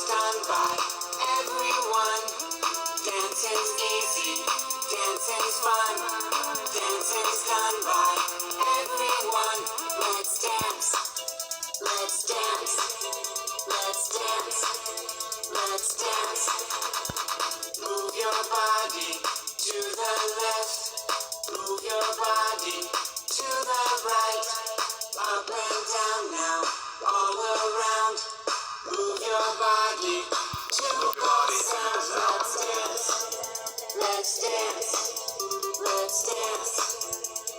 done by everyone. Dancing's easy, dancing's fun. Dancing's done by everyone. Let's dance, let's dance, let's dance, let's dance. Move your body to the left, move your body to the right. Up and down now, all around. Move your body to the sound. Let's dance, let's dance, let's dance,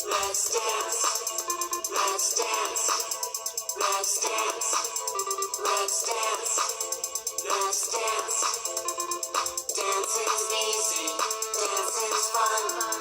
let's dance, let's dance, let's dance, let's dance, let's dance. Dancing's easy, dancing's fun.